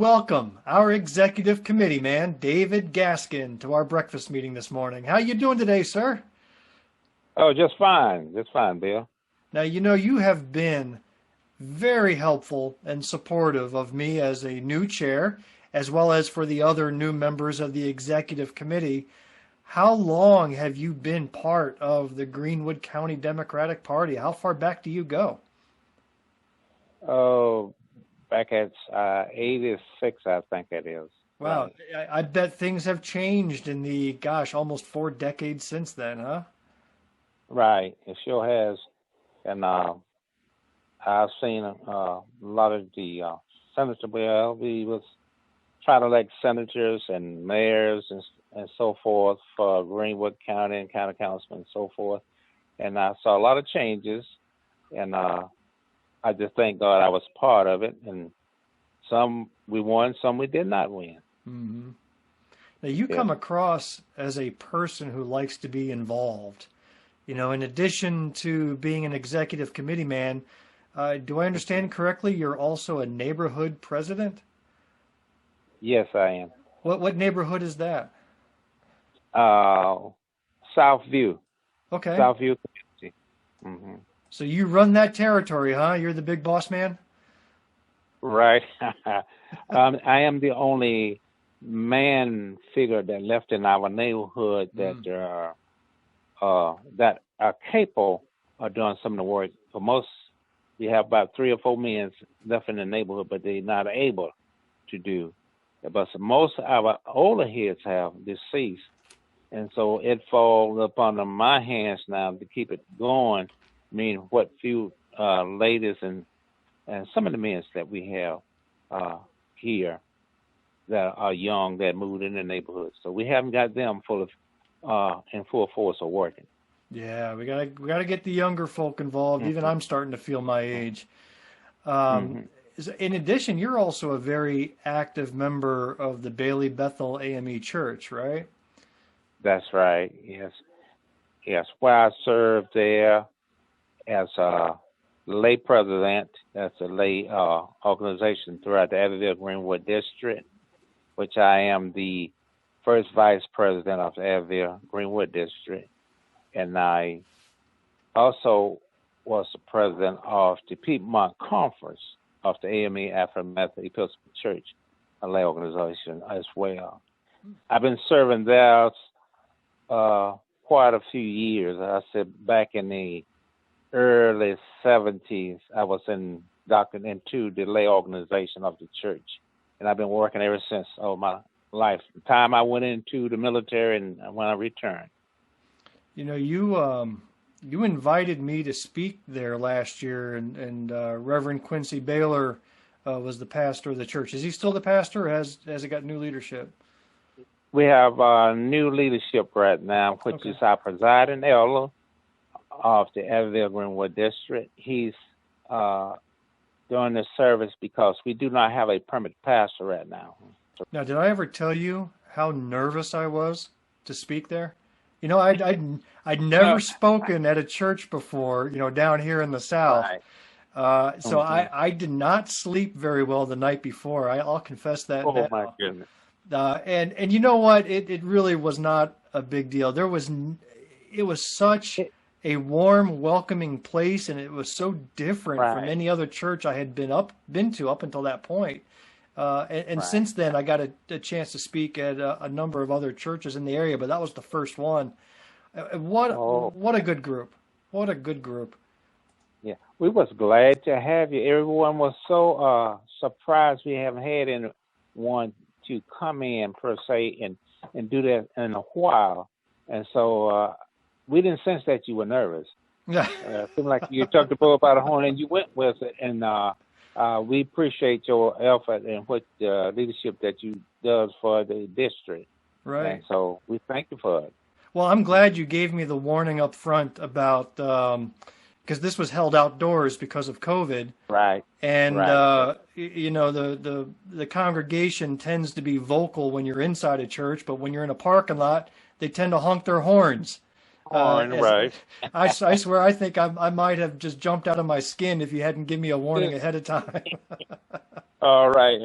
welcome our Executive Committeeman, David Gaskin, to our breakfast meeting this morning. How you doing today, sir? Oh, just fine. Just fine, Bill. Now, you have been very helpful and supportive of me as a new chair, as well as for the other new members of the Executive Committee. How long have you been part of the Greenwood County Democratic Party? How far back do you go? Oh, back at 86, I think it is. Wow, Right. I bet things have changed in the, almost 4 decades since then, huh? Right. It sure has. And I've seen a lot of the senators. Well, we was trying to elect senators and mayors and so forth for Greenwood County and county councilmen and so forth. And I saw a lot of changes. And I just thank God I was part of it. And some we won, some we did not win. Hmm. Now, you Yeah. come across as a person who likes to be involved. In addition to being an executive committee man, do I understand correctly, you're also a neighborhood president? Yes, I am. What neighborhood is that? Uh, Southview, Okay. Southview community. Hmm. So you run that territory, huh? You're the big boss man? Right. I am the only man figure that left in our neighborhood that are capable of doing some of the work. For most, we have about 3 or 4 men left in the neighborhood, but they're not able to do. But most of our older heads have deceased, and so it falls upon my hands now to keep it going. I mean, what few ladies and some of the men that we have here that are young that moved in the neighborhood. So we haven't got them in full force of working. Yeah, we gotta get the younger folk involved. Even I'm starting to feel my age. Hmm. In addition, you're also a very active member of the Bailey Bethel AME Church, right? That's right. Yes. Yes. Where I served there as a lay president, that's a lay organization throughout the Abbeville Greenwood district, which I am the first vice president of the Abbeville Greenwood district. And I also was the president of the Piedmont Conference of the AME African Methodist Episcopal Church, a lay organization as well. I've been serving there quite a few years. I said back in the early 70s, I was inducted into the lay organization of the church. And I've been working ever since all my life. The time I went into the military and when I returned. You invited me to speak there last year, and Reverend Quincy Baylor was the pastor of the church. Is he still the pastor, or has it got new leadership? We have new leadership right now, which is our presiding elder of the Abbeville Greenwood district. He's doing the service because we do not have a permanent pastor right now. Now, did I ever tell you how nervous I was to speak there? I'd never spoken at a church before, down here in the South. Right. So I did not sleep very well the night before. I'll confess that Oh, now. my goodness. And you know what? It really was not a big deal. It was such a warm, welcoming place, and it was so different from any other church I had been to up until that point. And since then, I got a chance to speak at a number of other churches in the area, but that was the first one. What a good group! What a good group! Yeah, we was glad to have you. Everyone was so surprised we haven't had anyone to come in per se and do that in a while, and so we didn't sense that you were nervous. It seemed like you took the bull by the horn and you went with it, and we appreciate your effort and what leadership that you does for the district. Right. And so we thank you for it. Well, I'm glad you gave me the warning up front about because this was held outdoors because of COVID. Right. And the congregation tends to be vocal when you're inside a church, but when you're in a parking lot, they tend to honk their horns. Horn, right. I swear, I think I might have just jumped out of my skin if you hadn't given me a warning ahead of time. All right.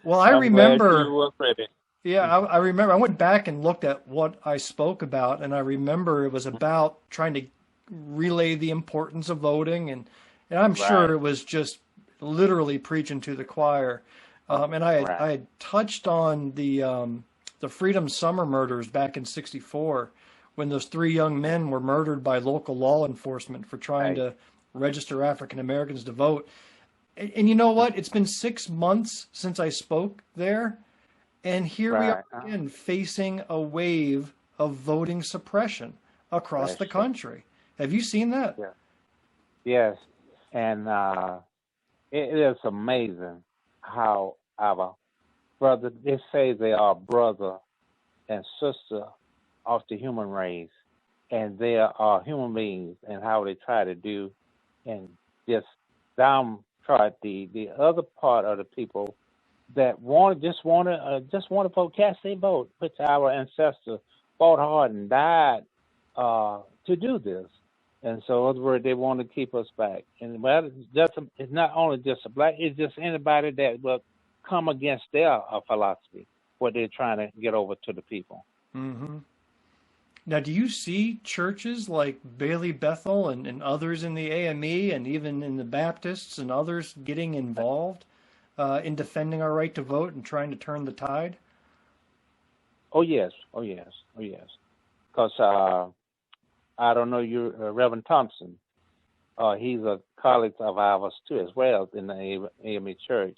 Well, I I'm glad you remember, were ready. yeah, I remember, I went back and looked at what I spoke about, and I remember it was about trying to relay the importance of voting, and I'm sure Right, it was just literally preaching to the choir. And I right, had touched on the Freedom Summer murders back in '64, when those three young men were murdered by local law enforcement for trying right, to register African Americans to vote. And you know what? It's been 6 months since I spoke there, and here we right. are again facing a wave of voting suppression across That's the true. country. Have you seen that? Yeah. Yes. And it is amazing how our brother, they say they are brother and sister of the human race, and they are human beings, and how they try to do and just downtrodden the other part of the people that just want to vote, cast their vote, which our ancestors fought hard and died to do this. And so, in other words, they want to keep us back. And well, it's not only just a black; it's just anybody that will come against their philosophy, what they're trying to get over to the people. Hmm. Now, do you see churches like Bailey Bethel and others in the AME and even in the Baptists and others getting involved in defending our right to vote and trying to turn the tide? Oh yes, oh yes, oh yes. Because I don't know you, Reverend Thompson. He's a colleague of ours too, as well, in the AME Church.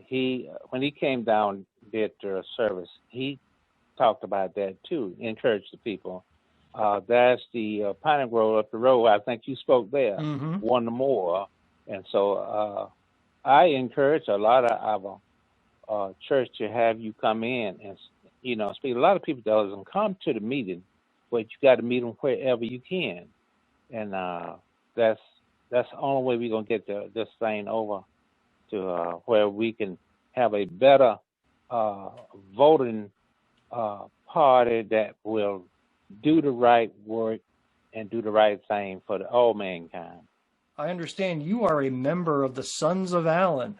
He when he came down did a service, he talked about that too, encouraged the people. That's the Pine Grove up the road. I think you spoke there, Hmm. one more. And so I encourage a lot of our church to have you come in and, speak. A lot of people doesn't come to the meeting, but you got to meet them wherever you can. And that's that's the only way we're going to get this thing over to where we can have a better uh, voting party that will do the right work and do the right thing for all mankind. I understand you are a member of the Sons of Allen.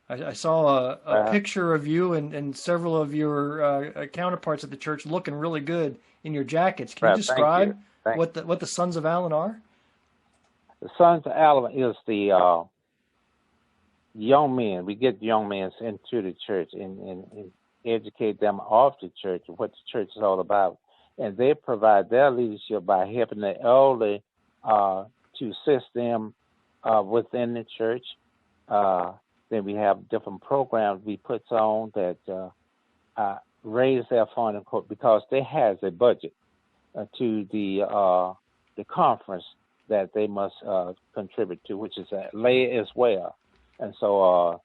I saw a Uh, picture of you and several of your counterparts at the church looking really good in your jackets. Can you right, thank you. describe Thank what the Sons of Allen are? The Sons of Alabama is the young men. We get young men into the church and educate them off the church and what the church is all about. And they provide their leadership by helping the elderly to assist them within the church. Then we have different programs we put on that raise their funding because they has a budget to the conference that they must contribute to, which is lay as well. And so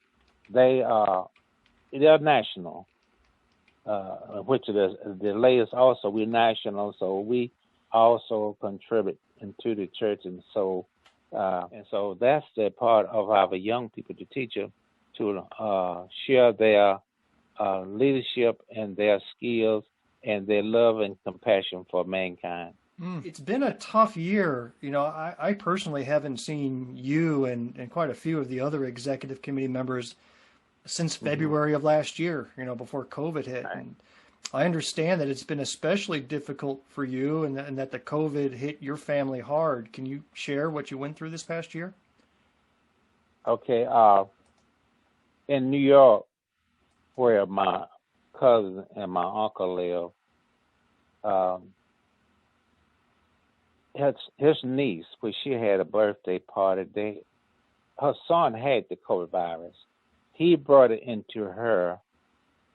they're national, which is the lay is also we're national, so we also contribute into the church, and so that's the part of our young people to teach them to share their leadership and their skills and their love and compassion for mankind. It's been a tough year. You know, I personally haven't seen you and quite a few of the other executive committee members since Hmm. February of last year, before COVID hit. Right. And I understand that it's been especially difficult for you and that the COVID hit your family hard. Can you share what you went through this past year? Okay. In New York, where my cousin and my uncle live, um, his niece, when she had a birthday party, her son had the COVID virus. He brought it into her,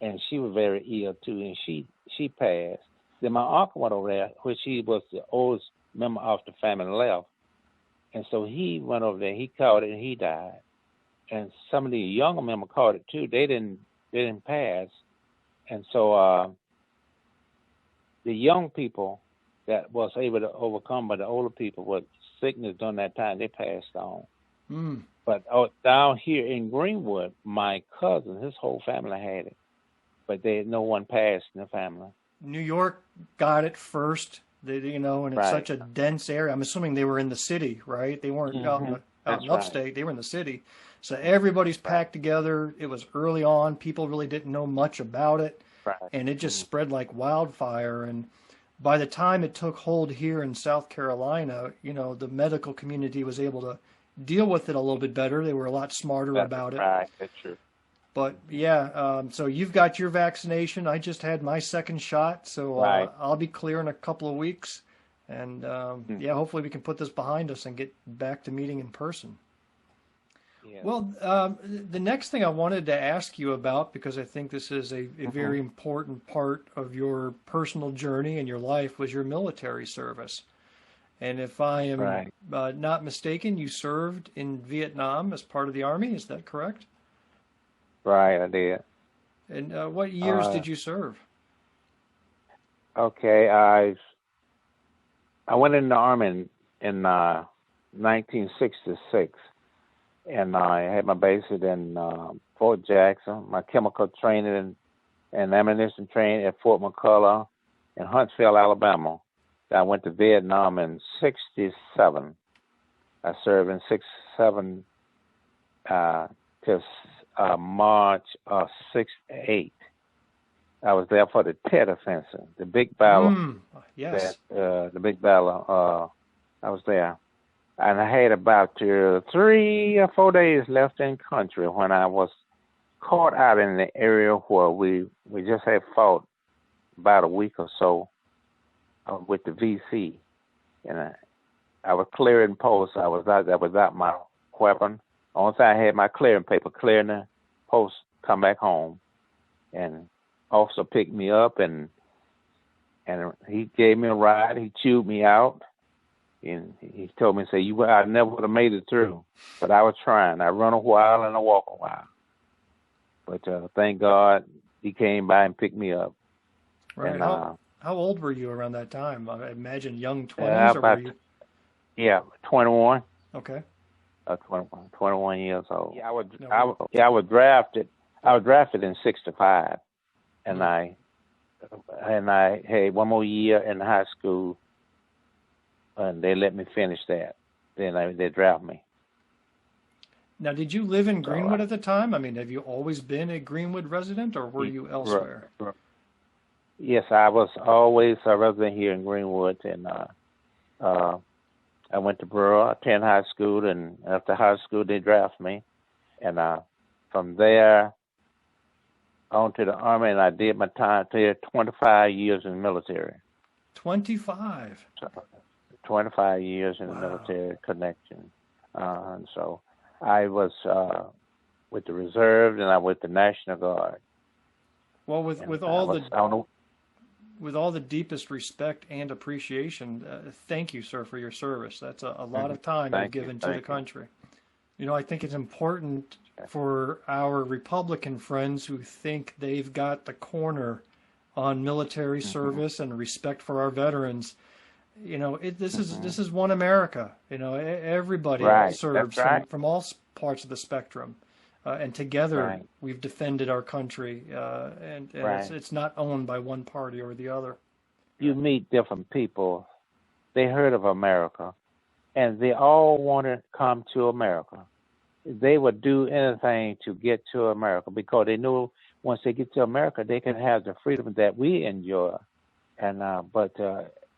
and she was very ill too, and she passed. Then my uncle went over there, which he was the oldest member of the family left, and so he went over there. He caught it, and he died. And some of the younger members caught it too. They didn't pass, and so the young people that was able to overcome, but the older people with sickness during that time, they passed on. Mm. But down here in Greenwood, my cousin, his whole family had it, but no one passed in the family. New York got it first And it's such a dense area. I'm assuming they were in the city, right? They weren't out in upstate. They were in the city. So everybody's packed together. It was early on. People really didn't know much about it. And it just spread like wildfire. And by the time it took hold here in South Carolina, the medical community was able to deal with it a little bit better. They were a lot smarter about it. Right, that's true. But so you've got your vaccination. I just had my second shot, so I'll be clear in a couple of weeks. And hopefully we can put this behind us and get back to meeting in person. Yeah. Well, the next thing I wanted to ask you about, because I think this is a very important part of your personal journey and your life, was your military service. And if I am not mistaken, you served in Vietnam as part of the Army. Is that correct? Right, I did. And what years did you serve? Okay, I went in the Army in 1966, and I had my base in Fort Jackson, my chemical training and ammunition training at Fort McCullough in Huntsville, Alabama. I went to Vietnam in 67. I served in 67 till March of 68. I was there for the Tet Offensive, the big battle. Yes. The big battle. I was there. And I had about 3 or 4 days left in country when I was caught out in the area where we just had fought about a week or so with the VC. And I was clearing posts. That was out my weapon. Once I had my clearing paper, clearing the post, come back home, and officer picked me up and he gave me a ride. He chewed me out, and he told me, I never would have made it through, but I was trying. I run a while and I walk a while, but thank God he came by and picked me up. Right. And, how old were you around that time? I imagine young 20s, or were you? Yeah, 21. Okay. 21 years old. Yeah, I was drafted. I was drafted in 65, and I had one more year in high school, and they let me finish that. Then they drafted me. Now, did you live in Greenwood at the time? I mean, have you always been a Greenwood resident, or were you elsewhere? Yes, I was always a resident here in Greenwood, and I went to Brewer, attended high school, and after high school, they drafted me. And from there on to the Army, and I did my time there, 25 years in the military. 25? 25 years in the military connection. And so I was with the Reserve, and I was with the National Guard. Well, with all the deepest respect and appreciation, thank you, sir, for your service. That's a lot of time you've given to the country. I think it's important for our Republican friends who think they've got the corner on military service and respect for our veterans. This is one America. Everybody serves from all parts of the spectrum. And together we've defended our country, and it's not owned by one party or the other. You meet different people. They heard of America, and they all want to come to America. They would do anything to get to America because they know once they get to America, they can have the freedom that we enjoy. And but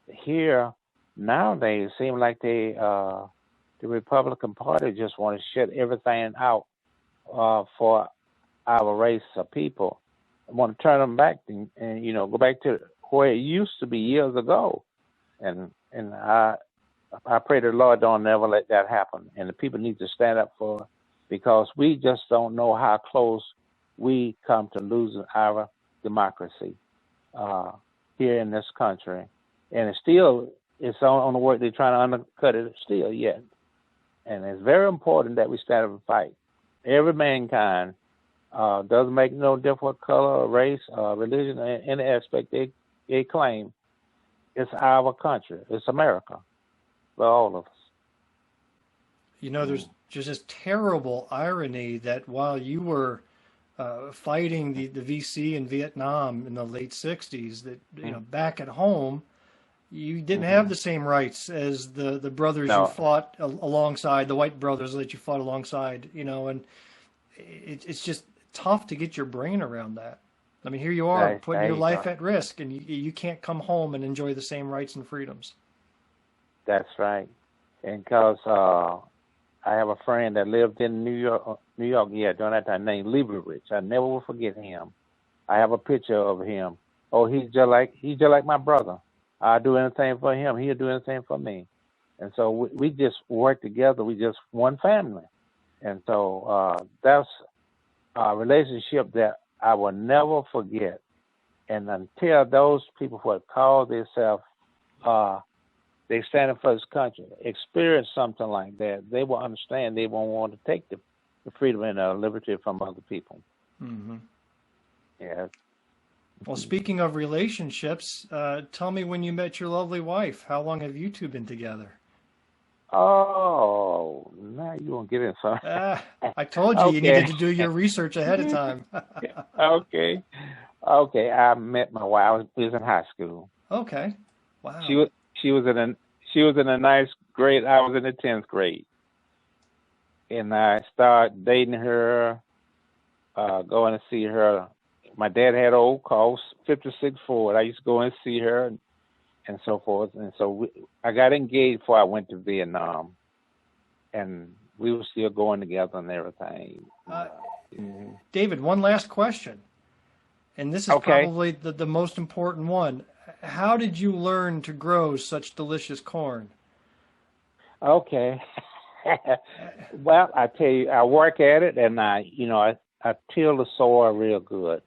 here nowadays, it seems like the Republican Party just want to shut everything out. For our race of people. I want to turn them back and go back to where it used to be years ago. And I pray the Lord don't never let that happen. And the people need to stand up for it because we just don't know how close we come to losing our democracy here in this country. And it's on the work. They're trying to undercut it still yet. And it's very important that we stand up and fight. Every mankind doesn't make no difference what color or race or religion or any aspect they claim. It's our country. It's America for all of us. There's just this terrible irony that while you were fighting the VC in Vietnam in the late 60s, that back at home, You didn't have the same rights as the brothers you fought alongside, the white brothers that you fought alongside, and it's just tough to get your brain around that. I mean, here you are putting your life at risk, and you can't come home and enjoy the same rights and freedoms. That's right. And because I have a friend that lived in New York, during that time, named Lieberich. I never will forget him. I have a picture of him. Oh, he's just like my brother. I do anything for him. He'll do anything for me. And so we just work together. We just one family. And so that's a relationship that I will never forget. And until those people who have called themselves, they standing for this country, experience something like that, they will understand. They won't want to take the freedom and liberty from other people. Mm-hmm. Yeah. Well, speaking of relationships, tell me when you met your lovely wife. How long have you two been together? Oh, now you won't get in something. I told you you needed to do your research ahead of time. Okay. I met my wife. We was in high school. Okay. Wow. She was in a ninth grade. I was in the 10th grade, and I started dating her, going to see her. My dad had an old car, 56 Ford. I used to go and see her and so forth. And so I got engaged before I went to Vietnam. And we were still going together and everything. David, one last question. And this is probably the most important one. How did you learn to grow such delicious corn? Okay. Well, I tell you, I work at it, and I till the soil real good.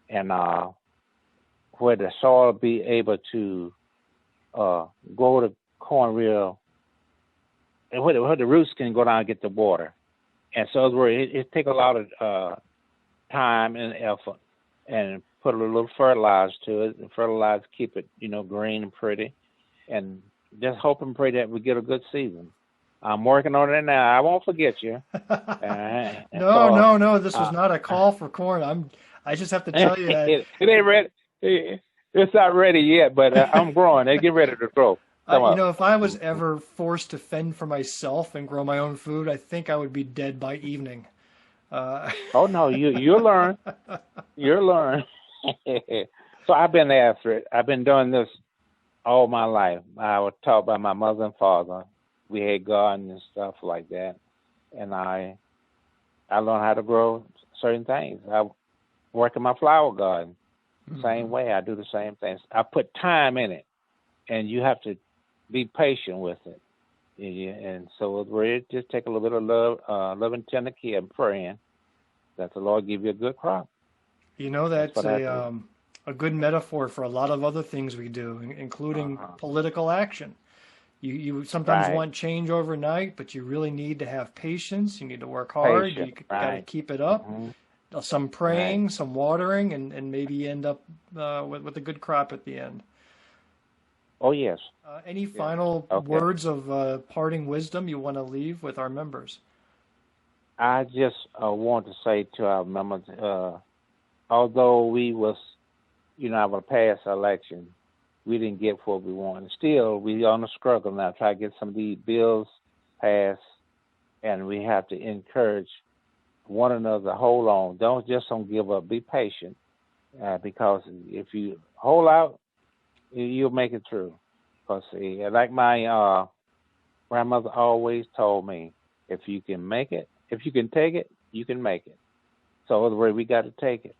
And where the soil be able to grow the corn real, and where the roots can go down and get the water. And so it takes a lot of time and effort, and put a little fertilizer to it. The fertilizer keep it, green and pretty, and just hope and pray that we get a good season. I'm working on it now. I won't forget you. No. This was not a call for corn. I just have to tell you that it ain't ready. It's not ready yet, but I'm growing. They get ready to grow. If I was ever forced to fend for myself and grow my own food, I think I would be dead by evening. Oh no, you'll learn. You'll learn. So I've been after it. I've been doing this all my life. I was taught by my mother and father. We had gardens and stuff like that, and I learned how to grow certain things. I work in my flower garden. Same way, I do the same things. I put time in it, and you have to be patient with it. And so it just take a little bit of love, loving, tender care, and praying that the Lord give you a good crop. That's a good metaphor for a lot of other things we do, including political action. You sometimes want change overnight, but you really need to have patience. You need to work hard. You got to keep it up. Some praying, some watering, and maybe end up with a good crop at the end. Oh, yes. Any final words of parting wisdom you want to leave with our members? I just want to say to our members, although we was, our past election, we didn't get what we wanted. Still, we on the struggle now, try to get some of these bills passed, and we have to encourage one another, hold on. Don't give up. Be patient, because if you hold out, you'll make it through. Because like my grandmother always told me, if you can make it, if you can take it, you can make it. So other way, we got to take it.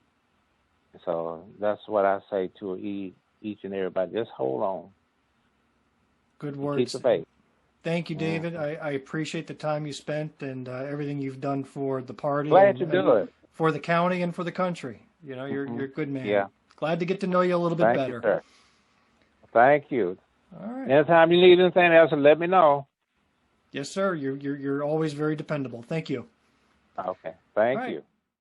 So that's what I say to each and everybody. Just hold on. Good words. Keep the faith. Thank you, David. I appreciate the time you spent and everything you've done for the party. Glad to do it. For the county and for the country. You're a good man. Yeah. Glad to get to know you a little bit better. You, sir. Thank you. All right. Anytime you need anything else, let me know. Yes, sir. You're always very dependable. Thank you. Okay. Thank you.